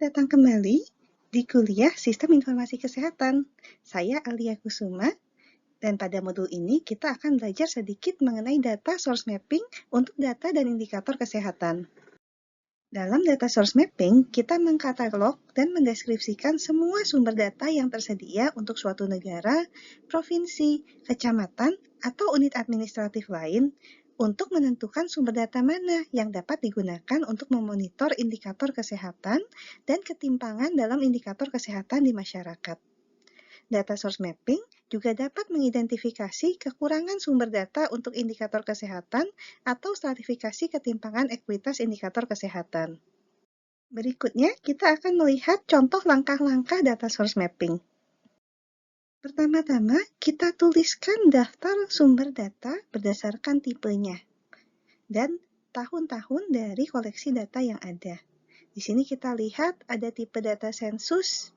Selamat datang kembali di kuliah Sistem Informasi Kesehatan. Saya Alia Kusuma, dan pada modul ini kita akan belajar sedikit mengenai data source mapping untuk data dan indikator kesehatan. Dalam data source mapping, kita mengkatalog dan mendeskripsikan semua sumber data yang tersedia untuk suatu negara, provinsi, kecamatan, atau unit administratif lain untuk menentukan sumber data mana yang dapat digunakan untuk memonitor indikator kesehatan dan ketimpangan dalam indikator kesehatan di masyarakat. Data source mapping juga dapat mengidentifikasi kekurangan sumber data untuk indikator kesehatan atau stratifikasi ketimpangan ekuitas indikator kesehatan. Berikutnya, kita akan melihat contoh langkah-langkah data source mapping. Pertama-tama, kita tuliskan daftar sumber data berdasarkan tipenya dan tahun-tahun dari koleksi data yang ada. Di sini kita lihat ada tipe data sensus,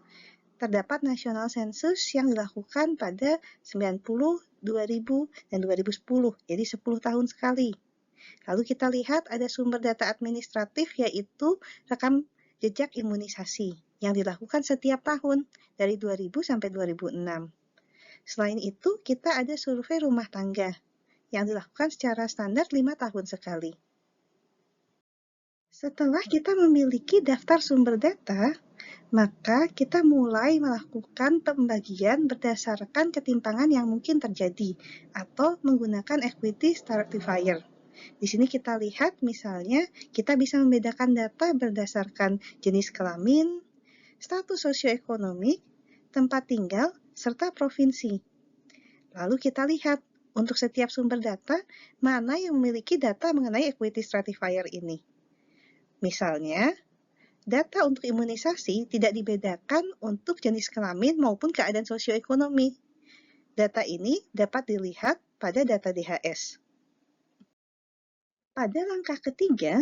terdapat national census yang dilakukan pada 90, 2000, dan 2010, jadi 10 tahun sekali. Lalu kita lihat ada sumber data administratif yaitu rekam jejak imunisasi yang dilakukan setiap tahun dari 2000 sampai 2006. Selain itu, kita ada survei rumah tangga yang dilakukan secara standar 5 tahun sekali. Setelah kita memiliki daftar sumber data, maka kita mulai melakukan pembagian berdasarkan ketimpangan yang mungkin terjadi atau menggunakan equity stratifier. Di sini kita lihat misalnya kita bisa membedakan data berdasarkan jenis kelamin, status sosioekonomi, tempat tinggal, serta provinsi. Lalu kita lihat untuk setiap sumber data mana yang memiliki data mengenai equity stratifier ini. Misalnya, data untuk imunisasi tidak dibedakan untuk jenis kelamin maupun keadaan sosioekonomi. Data ini dapat dilihat pada data DHS. Pada langkah ketiga,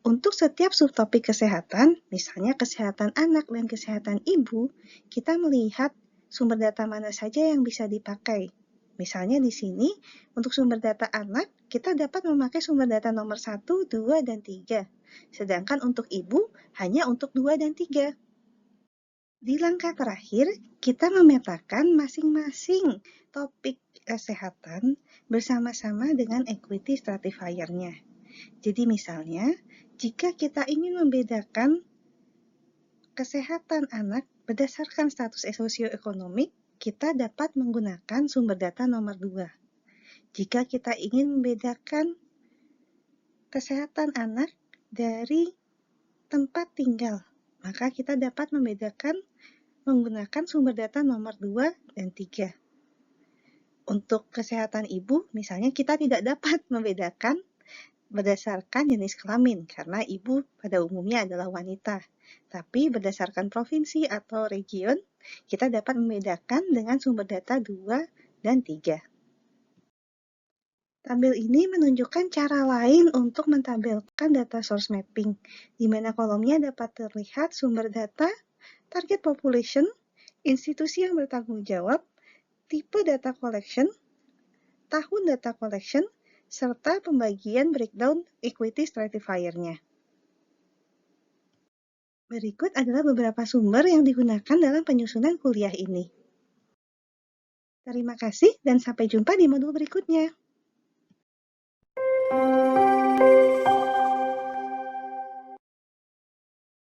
untuk setiap subtopik kesehatan, misalnya kesehatan anak dan kesehatan ibu, kita melihat sumber data mana saja yang bisa dipakai. Misalnya di sini, untuk sumber data anak, kita dapat memakai sumber data nomor 1, 2, dan 3. Sedangkan untuk ibu, hanya untuk 2 dan 3. Di langkah terakhir, kita memetakan masing-masing topik kesehatan bersama-sama dengan equity stratifier-nya. Jadi misalnya, jika kita ingin membedakan kesehatan anak berdasarkan status sosioekonomik, kita dapat menggunakan sumber data nomor 2. Jika kita ingin membedakan kesehatan anak dari tempat tinggal, maka kita dapat membedakan menggunakan sumber data nomor 2 dan 3. Untuk kesehatan ibu, misalnya kita tidak dapat membedakan berdasarkan jenis kelamin, karena ibu pada umumnya adalah wanita. Tapi berdasarkan provinsi atau region, kita dapat membedakan dengan sumber data 2 dan 3. Tabel ini menunjukkan cara lain untuk mentabelkan data source mapping, di mana kolomnya dapat terlihat sumber data, target population, institusi yang bertanggung jawab, tipe data collection, tahun data collection, serta pembagian breakdown equity stratifier-nya. Berikut adalah beberapa sumber yang digunakan dalam penyusunan kuliah ini. Terima kasih dan sampai jumpa di modul berikutnya.